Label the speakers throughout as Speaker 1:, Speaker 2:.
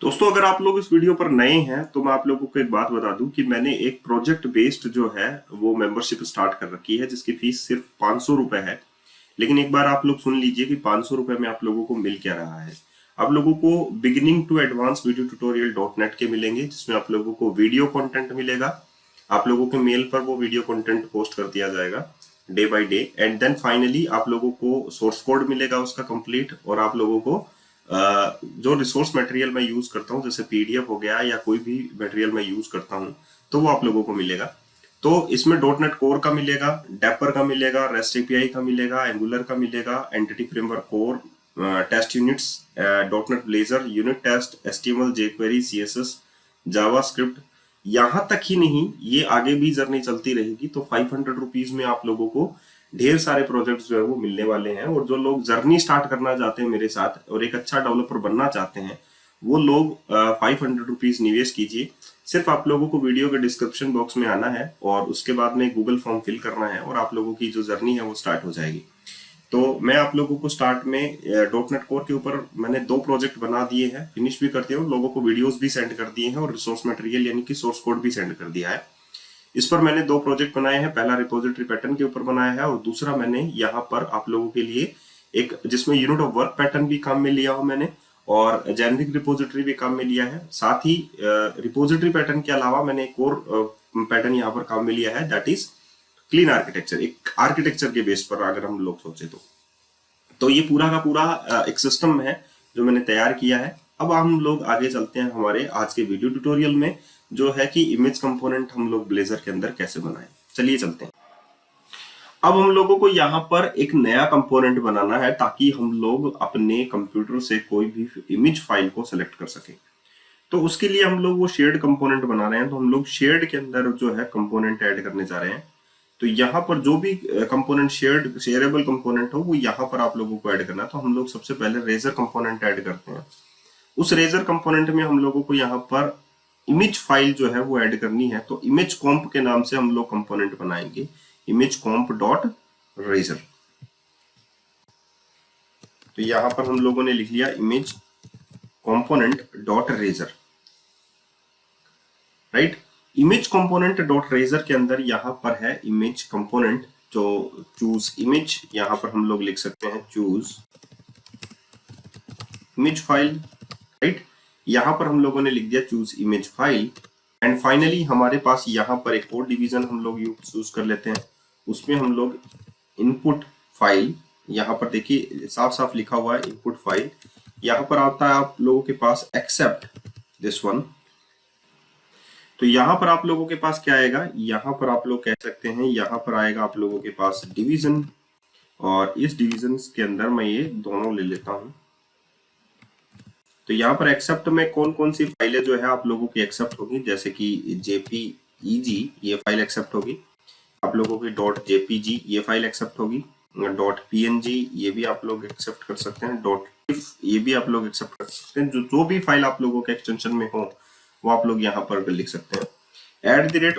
Speaker 1: दोस्तों, अगर आप लोग इस वीडियो पर नए हैं तो मैं आप लोगों को एक बात बता दूं कि मैंने एक प्रोजेक्ट बेस्ड जो है वो मेंबरशिप स्टार्ट कर रखी है जिसकी फीस सिर्फ 500 रुपए है। लेकिन एक बार आप लोग सुन लीजिए कि 500 रुपए में आप लोगों को मिल क्या रहा है। आप लोगों को beginning to advance video tutorial .net के मिलेंगे जिसमें आप लोगों को वीडियो कंटेंट मिलेगा। आप लोगों के मेल पर वो वीडियो कंटेंट पोस्ट कर दिया जाएगा day by day. And then finally आप लोगों को सोर्स कोड मिलेगा उसका कंप्लीट, और आप लोगों को जो रिसोर्स मटेरियल मैं यूज करता हूँ जैसे पीडीएफ हो गया या कोई भी मटेरियल मैं यूज करता हूँ तो वो आप लोगों को मिलेगा। तो इसमें .NET कोर का मिलेगा, डेपर का मिलेगा, रेस्ट एपीआई का मिलेगा, एंगुलर का मिलेगा, entity framework core, test units, .NET Blazor, unit test, HTML, jQuery, CSS, JavaScript. यहां तक ही नहीं, ये आगे भी जर्नी चलती रहेगी। तो 500 रुपीज में आप लोगों को ढेर सारे प्रोजेक्ट्स जो है वो मिलने वाले हैं। और जो लोग जर्नी स्टार्ट करना चाहते हैं मेरे साथ और एक अच्छा डेवलपर बनना चाहते हैं वो लोग 500 रुपीज निवेश कीजिए। सिर्फ आप लोगों को वीडियो के डिस्क्रिप्शन बॉक्स में आना है और उसके बाद में गूगल फॉर्म फिल करना है और आप लोगों की जो जर्नी है वो स्टार्ट हो जाएगी। तो मैं आप लोगों को स्टार्ट में .NET कोर के ऊपर मैंने 2 प्रोजेक्ट बना दिए हैं, फिनिश भी कर दिया हूँ, लोगों को वीडियोस भी सेंड कर दिए हैं और रिसोर्स मटेरियल यानी कि सोर्स कोड भी सेंड कर दिया है। इस पर मैंने 2 प्रोजेक्ट बनाए हैं। पहला रिपोजिटरी पैटर्न के ऊपर बनाया है और दूसरा मैंने यहाँ पर आप लोगों के लिए एक जिसमें यूनिट ऑफ वर्क पैटर्न भी काम में लिया हूं मैंने और जेनेरिक रिपोजिटरी भी काम में लिया है। साथ ही रिपोजिटरी पैटर्न के अलावा मैंने एक और पैटर्न यहाँ पर काम में लिया है, दैट इज क्लीन आर्किटेक्चर। एक आर्किटेक्चर के बेस पर अगर हम लोग सोचे तो ये पूरा का पूरा एक सिस्टम है जो मैंने तैयार किया है। अब हम लोग आगे चलते हैं हमारे आज के वीडियो ट्यूटोरियल में, जो है कि इमेज कंपोनेंट हम लोग ब्लेजर के अंदर कैसे बनाएं। चलिए चलते हैं। अब हम लोगों को यहाँ पर एक नया कंपोनेंट बनाना है ताकि हम लोग अपने कंप्यूटर से कोई भी इमेज फाइल को सिलेक्ट कर सके। तो उसके लिए हम लोग वो शेयर्ड कंपोनेंट बना रहे हैं। तो हम लोग शेयर्ड के अंदर जो है कंपोनेंट ऐड करने जा रहे हैं। तो यहाँ पर जो भी कंपोनेंट शेयरेबल कंपोनेंट हो वो यहाँ पर आप लोगों को ऐड करना है। तो हम लोग सबसे पहले रेजर कंपोनेंट ऐड करते हैं। उस रेजर कंपोनेंट में हम लोगों को यहाँ पर इमेज फाइल जो है वो ऐड करनी है। तो इमेज कॉम्प के नाम से हम लोग कंपोनेंट बनाएंगे, इमेज कॉम्प डॉट रेजर। तो यहाँ पर हम लोगों ने लिख लिया image component dot razor, right. Image component dot razor के अंदर यहाँ पर है इमेज कंपोनेंट जो चूज इमेज, यहाँ पर हम लोग लिख सकते हैं चूज इमेज फाइल, राइट। यहाँ पर हम लोगों ने लिख दिया choose image file. And finally हमारे पास यहाँ पर एक और डिवीजन हम लोग यूज कर लेते हैं। उसमें हम लोग इनपुट फाइल, यहाँ पर देखिए साफ साफ लिखा हुआ है इनपुट फाइल। यहाँ पर आता है आप लोगों के पास एक्सेप्ट दिस वन। तो यहाँ पर आप लोगों के पास क्या आएगा, यहाँ पर आप लोग कह सकते हैं यहाँ पर आएगा आप लोगों के पास डिवीजन, और इस डिवीजन के अंदर मैं ये दोनों ले लेता हूं। तो यहाँ पर एक्सेप्ट में कौन कौन सी फाइलें जो है आप लोगों की एक्सेप्ट होगी, जैसे कि JPEG ये फाइल एक्सेप्ट होगी, आप लोगों की .jpg ये फाइल एक्सेप्ट होगी, .png ये भी आप लोग एक्सेप्ट कर सकते हैं, .tif ये भी आप लोग एक्सेप्ट कर सकते हैं। जो भी फाइल आप लोगों के एक्सटेंशन में हो वो आप लोग यहाँ पर लिख सकते हैं।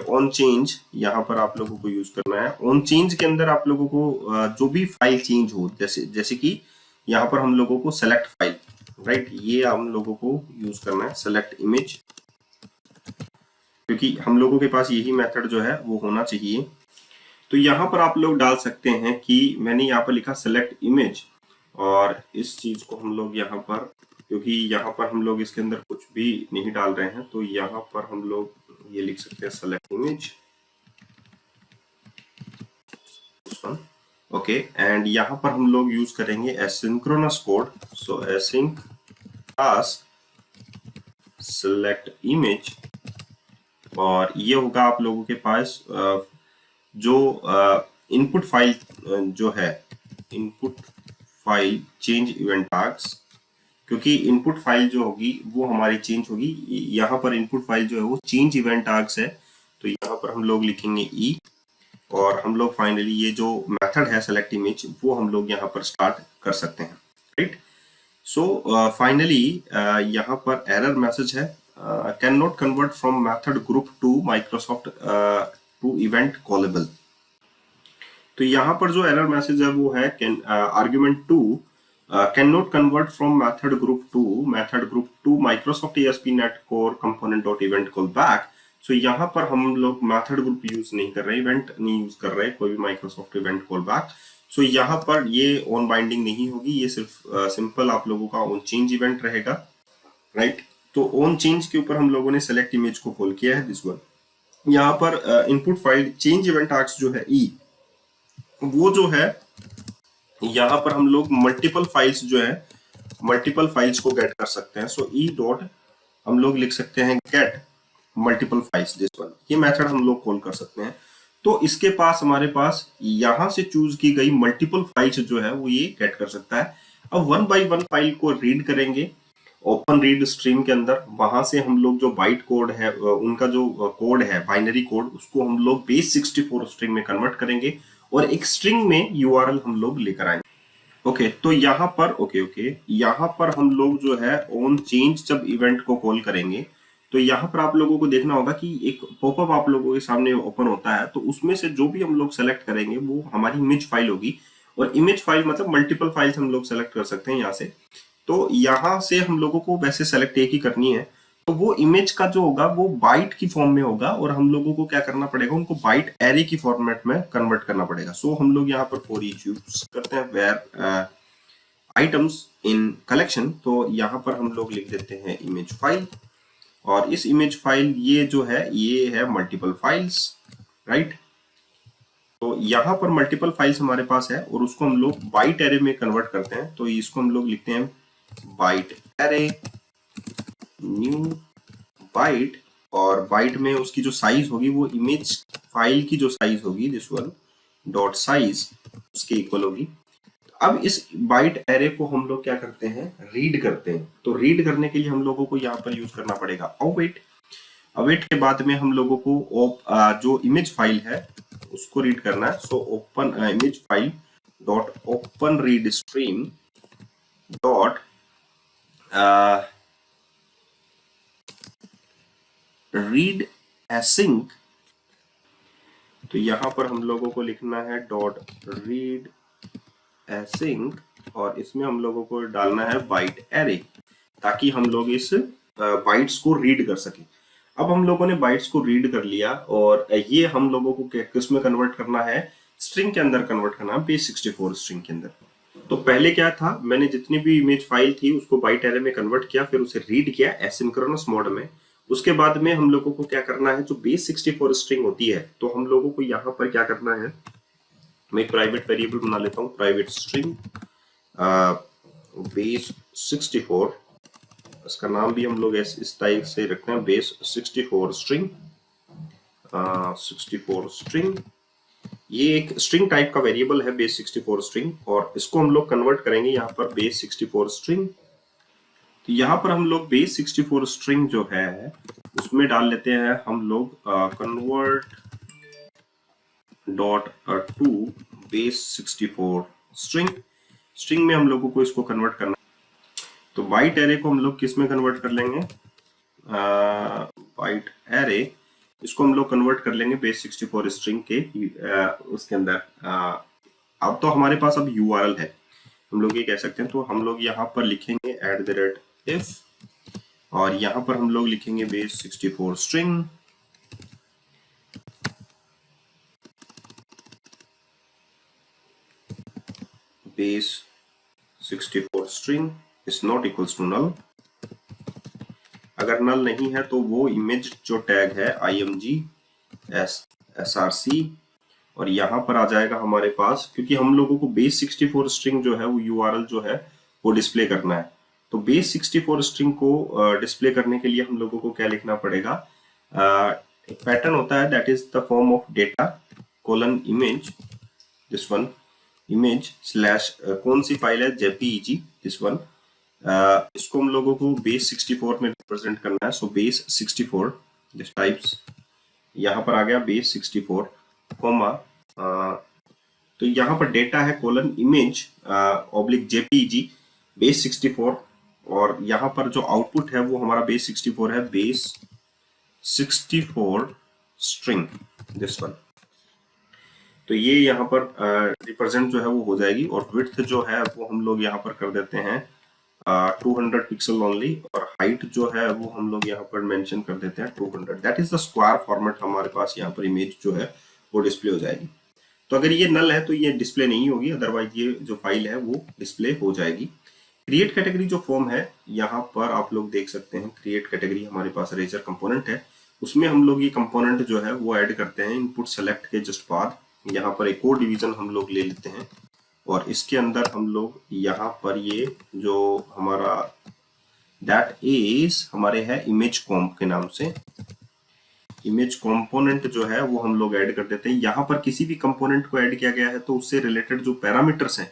Speaker 1: @on change यहाँ पर आप लोगों को यूज करना है। ऑन चेंज के अंदर आप लोगों को जो भी फाइल चेंज हो, जैसे कि यहाँ पर हम लोगों को सेलेक्ट फाइल, राइट, ये हम लोगों को यूज करना है सेलेक्ट इमेज, क्योंकि हम लोगों के पास यही मेथड जो है वो होना चाहिए। तो यहाँ पर आप लोग डाल सकते हैं कि मैंने यहाँ पर लिखा सेलेक्ट इमेज, और इस चीज को हम लोग यहाँ पर, क्योंकि यहाँ पर हम लोग इसके अंदर कुछ भी नहीं डाल रहे हैं, तो यहाँ पर हम लोग ये लिख सकते हैं सेलेक्ट इमेज, ओके। एंड यहाँ पर हम लोग यूज करेंगे एसिंक्रोनस कोड। सो एसिंक क्लास सेलेक्ट इमेज, और ये होगा आप लोगों के पास जो इनपुट फाइल जो है input file change event tags, क्योंकि इनपुट फाइल जो होगी वो हमारी चेंज होगी। यहाँ पर इनपुट फाइल जो है वो चेंज इवेंट टैग्स है, तो यहाँ पर हम लोग लिखेंगे ई, और हम लोग फाइनली ये जो मेथड है सेलेक्ट इमेज वो हम लोग यहाँ पर स्टार्ट कर सकते हैं, राइट। सो फाइनली यहाँ पर एरर मैसेज है, can not convert from method group to Microsoft to event callable. तो यहाँ पर जो एरर मैसेज है वो है can argument 2 can not convert from method group to Microsoft ASP.NET Core component dot event callback. So यहाँ पर हम लोग मेथड ग्रुप यूज नहीं कर रहे, इवेंट नहीं यूज कर रहे, कोई भी Microsoft event callback. So यहाँ पर ये ऑन बाइंडिंग नहीं होगी, ये सिर्फ सिंपल आप लोगों का ऑन चेंज इवेंट रहेगा, राइट। तो ऑन चेंज के ऊपर हम लोगों ने सेलेक्ट इमेज को कॉल किया है, दिस वन। यहाँ पर input file change event arcs जो है ई, वो जो है यहाँ पर हम लोग मल्टीपल फाइल्स जो है, मल्टीपल फाइल्स को गेट कर सकते हैं। सो ई डॉट हम लोग लिख सकते हैं get multiple files, this one. ये मेथड हम लोग कॉल कर सकते हैं। तो इसके पास हमारे पास यहां से चूज की गई मल्टीपल फाइल्स जो है वो ये गेट कर सकता है। अब वन बाय वन फाइल को रीड करेंगे ओपन रीड स्ट्रीम के अंदर। वहां से हम लोग जो बाइट कोड है, उनका जो कोड है बाइनरी कोड, उसको हम लोग बेस 64 स्ट्रिंग में कन्वर्ट करेंगे और एक स्ट्रिंग में यूआरएल हम लोग लेकर आएंगे। ओके तो यहाँ पर यहाँ पर हम लोग जो है ऑन चेंज जब इवेंट को कॉल करेंगे, तो यहाँ पर आप लोगों को देखना होगा कि एक पॉपअप आप लोगों के सामने ओपन होता है। तो उसमें से जो भी हम लोग सेलेक्ट करेंगे वो हमारी इमेज फाइल होगी। और इमेज फाइल मतलब मल्टीपल फाइल्स हम लोग सेलेक्ट कर सकते हैं यहाँ से। तो यहाँ से हम लोगों को वैसे सेलेक्ट एक ही करनी है। तो वो इमेज का जो होगा वो बाइट की फॉर्म में होगा और हम लोगों को क्या करना पड़ेगा, उनको बाइट एरे की फॉर्मेट में कन्वर्ट करना पड़ेगा। सो हम लोग यहाँ पर फॉर ईच यूज करते हैं वेयर आइटम्स इन कलेक्शन। तो यहाँ पर हम लोग लिख देते हैं इमेज फाइल, और इस इमेज फाइल ये जो है ये है मल्टीपल फाइल्स, राइट। तो यहाँ पर मल्टीपल फाइल्स हमारे पास है और उसको हम लोग बाइट एरे में कन्वर्ट करते हैं। तो इसको हम लोग लिखते हैं बाइट एरे न्यू बाइट, और बाइट में उसकी जो साइज होगी वो इमेज फाइल की जो साइज होगी, दिस वन डॉट साइज, उसके इक्वल होगी। अब इस बाइट एरे को हम लोग क्या करते हैं, रीड करते हैं। तो रीड करने के लिए हम लोगों को यहाँ पर यूज करना पड़ेगा अवेट। अवेट के बाद में हम लोगों को जो इमेज फाइल है उसको रीड करना है। So open image file dot open read stream dot read async. तो यहाँ पर हम लोगों को लिखना है डॉट रीड एसिंक, और इसमें हम लोगों को डालना है बाइट एरे, ताकि हम लोग इस बाइट्स को रीड कर सकें। अब हम लोगों ने बाइट्स को रीड कर लिया और ये हम लोगों को किस में कन्वर्ट करना है, स्ट्रिंग के अंदर कन्वर्ट करना है, बेस 64 स्ट्रिंग के अंदर। तो पहले क्या था, मैंने जितनी भी इमेज फाइल थी उसको बाइट एरे में कन्वर्ट किया, फिर उसे रीड किया एसिंक्रोनस मोड में। उसके बाद में हम लोगों को क्या करना है, जो बेस 64 स्ट्रिंग होती है, तो हम लोगों को यहाँ पर क्या करना है, मैं एक प्राइवेट वेरिएबल बना लेता हूँ, प्राइवेट स्ट्रिंग बेस 64, इसका नाम भी हम लोग इस टाइप से रखते हैं, बेस 64 स्ट्रिंग 64 स्ट्रिंग। ये एक स्ट्रिंग टाइप का वेरिएबल है बेस 64 स्ट्रिंग, और इसको हम लोग कन्वर्ट करेंगे यहाँ पर बेस 64 स्ट्रिंग। तो यहाँ पर हम लोग बेस 64 स्ट्रिंग जो है उसमें डाल लेते हैं हम लोग convert dot to base 64 string. String में हम लोगों को इसको कन्वर्ट करना। तो बाइट एरे को हम लोग किस में कन्वर्ट कर लेंगे, बाइट एरे, इसको हम लोग कन्वर्ट कर लेंगे बेस 64 स्ट्रिंग के उसके अंदर। अब तो हमारे पास अब यूआरएल है, हम लोग ये कह सकते हैं। तो हम लोग यहाँ पर लिखेंगे @if, और यहाँ पर हम लोग लिखेंगे base 64 string base 64 string is not equals to null. अगर नल नहीं है तो वो इमेज जो टैग है img src, और यहाँ पर आ जाएगा हमारे पास, क्योंकि हम लोगों को बेस 64 स्ट्रिंग जो है वो यूआरएल जो है वो डिस्प्ले करना है। तो बेस 64 स्ट्रिंग को डिस्प्ले करने के लिए हम लोगों को क्या लिखना पड़ेगा, एक पैटर्न होता है, that is the form of data colon image, this one, image slash कौन सी फाइल है, jpeg, दिस वन। इसको हम लोगों को बेस 64 में रिप्रेजेंट करना है। सो बेस 64 दिस टाइप्स, यहाँ पर आ गया बेस 64 कॉमा, तो यहाँ पर डेटा है colon image oblique jpeg base 64, और यहाँ पर जो आउटपुट है वो हमारा बेस 64 है, बेस 64 स्ट्रिंग, दिस वन। तो ये यहाँ पर रिप्रेजेंट जो है वो हो जाएगी, और विड्थ जो है वो हम लोग यहाँ पर कर देते हैं 200 पिक्सल ओनली, और हाइट जो है वो हम लोग यहाँ पर मेंशन कर देते हैं 200। That is the square format हमारे पास यहाँ पर इमेज जो है वो डिस्प्ले हो जाएगी। तो अगर ये नल है तो ये डिस्प्ले नहीं होगी, अदरवाइज ये जो फाइल है वो डिस्प्ले हो जाएगी। क्रिएट कैटेगरी जो फॉर्म है, यहाँ पर आप लोग देख सकते हैं क्रिएट कैटेगरी हमारे पास रेजर कंपोनेंट है, उसमें हम लोग ये कंपोनेंट जो है वो ऐड करते हैं इनपुट सेलेक्ट के जस्ट बाद। यहाँ पर एक और डिवीजन हम लोग ले लेते हैं, और इसके अंदर हम लोग यहाँ पर ये जो हमारा दैट इज हमारे है इमेज कॉम्प के नाम से, इमेज कंपोनेंट जो है वो हम लोग ऐड कर देते हैं। यहाँ पर किसी भी कंपोनेंट को ऐड किया गया है तो उससे रिलेटेड जो पैरामीटर्स हैं,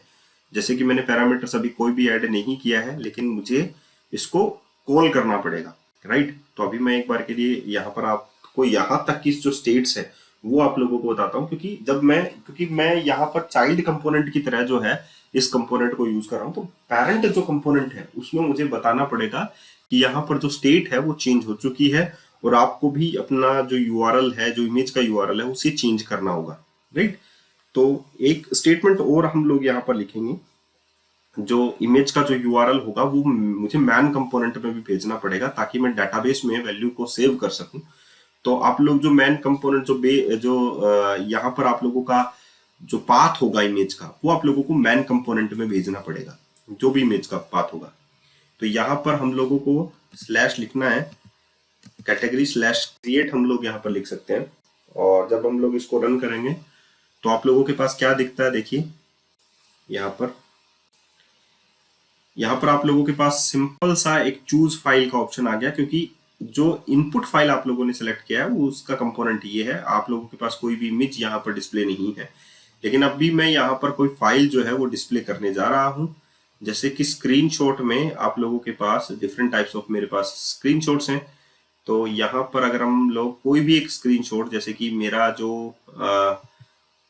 Speaker 1: जैसे कि मैंने पैरामीटर्स अभी कोई भी ऐड नहीं किया है, लेकिन मुझे इसको कॉल करना पड़ेगा, राइट। तो अभी मैं एक बार के लिए यहाँ पर आपको यहाँ तक की जो स्टेट्स है वो आप लोगों को बताता हूँ, क्योंकि मैं यहाँ पर चाइल्ड कंपोनेंट की तरह जो है इस कंपोनेंट को यूज कर रहा हूँ। तो पेरेंट जो कंपोनेंट है उसमें मुझे बताना पड़ेगा कि यहाँ पर जो स्टेट है वो चेंज हो चुकी है, और आपको भी अपना जो यूआरएल है, जो इमेज का यूआरएल है, उसे चेंज करना होगा, राइट। तो एक स्टेटमेंट और हम लोग यहाँ पर लिखेंगे, जो इमेज का जो यूआरएल होगा वो मुझे मैन कंपोनेंट में भी भेजना पड़ेगा ताकि मैं डेटाबेस में वैल्यू को सेव कर सकूं। तो आप लोग जो मैन कंपोनेंट यहाँ पर आप लोगों का जो पाथ होगा इमेज का, वो आप लोगों को मैन कंपोनेंट में भेजना पड़ेगा, जो भी इमेज का पाथ होगा। तो यहाँ पर हम लोगों को स्लैश लिखना है, कैटेगरी स्लैश क्रिएट हम लोग यहाँ पर लिख सकते हैं, और जब हम लोग इसको रन करेंगे तो आप लोगों के पास क्या दिखता है, देखिए यहाँ पर आप लोगों के पास सिंपल सा एक चूज फाइल का ऑप्शन आ गया, क्योंकि जो इनपुट फाइल आप लोगों ने सेलेक्ट किया है वो उसका कंपोनेंट ये है। आप लोगों के पास कोई भी इमेज यहाँ पर डिस्प्ले नहीं है, लेकिन अब भी मैं यहाँ पर कोई फाइल जो है वो डिस्प्ले करने जा रहा हूँ। जैसे कि स्क्रीनशॉट में आप लोगों के पास डिफरेंट टाइप्स ऑफ मेरे पास स्क्रीनशॉट्स हैं। तो यहाँ पर अगर हम लोग कोई भी एक स्क्रीनशॉट, जैसे कि मेरा जो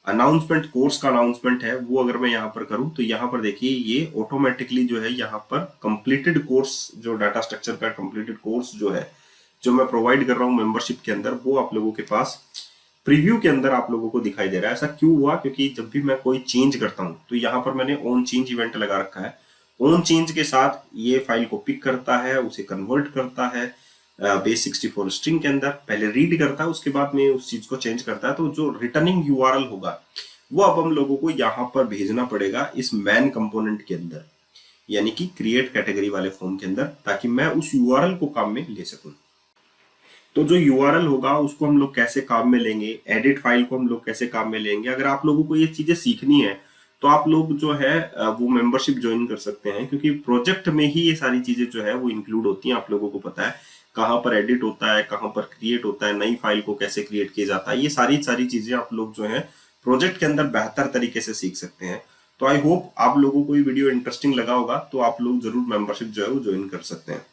Speaker 1: अनाउंसमेंट कोर्स का अनाउंसमेंट है, वो अगर मैं यहाँ पर करूँ तो यहाँ पर देखिए ये ऑटोमेटिकली जो है यहाँ पर कंप्लीटेड कोर्स, जो डाटा स्ट्रक्चर का कंप्लीटेड कोर्स जो है जो मैं प्रोवाइड कर रहा हूँ मेंबरशिप के अंदर, वो आप लोगों के पास प्रीव्यू के अंदर आप लोगों को दिखाई दे रहा है। ऐसा क्यों हुआ? क्योंकि जब भी मैं कोई चेंज करता हूँ तो यहाँ पर मैंने ऑन चेंज इवेंट लगा रखा है। ऑन चेंज के साथ ये फाइल को पिक करता है, उसे कन्वर्ट करता है बेस 64 स्ट्रिंग के अंदर, पहले रीड करता है, उसके बाद में उस चीज को चेंज करता है। तो जो रिटर्निंग यूआरएल होगा वो अब हम लोगों को यहाँ पर भेजना पड़ेगा इस मैन कंपोनेंट के अंदर, यानी कि क्रिएट कैटेगरी वाले फॉर्म के अंदर, ताकि मैं उस यूआरएल को काम में ले सकूं। तो जो यूआरएल होगा उसको हम लोग कैसे काम में लेंगे, एडिट फाइल को हम लोग कैसे काम में लेंगे, अगर आप लोगों को ये चीजें सीखनी है तो आप लोग जो है वो मेंबरशिप ज्वाइन कर सकते हैं, क्योंकि प्रोजेक्ट में ही ये सारी चीजें जो है वो इंक्लूड होती हैं। आप लोगों को पता है कहाँ पर एडिट होता है, कहाँ पर क्रिएट होता है, नई फाइल को कैसे क्रिएट किया जाता है, ये सारी चीजें आप लोग जो है प्रोजेक्ट के अंदर बेहतर तरीके से सीख सकते हैं। तो आई होप आप लोगों को ये वीडियो इंटरेस्टिंग लगा होगा, तो आप लोग जरूर मेंबरशिप जो है वो ज्वाइन कर सकते हैं।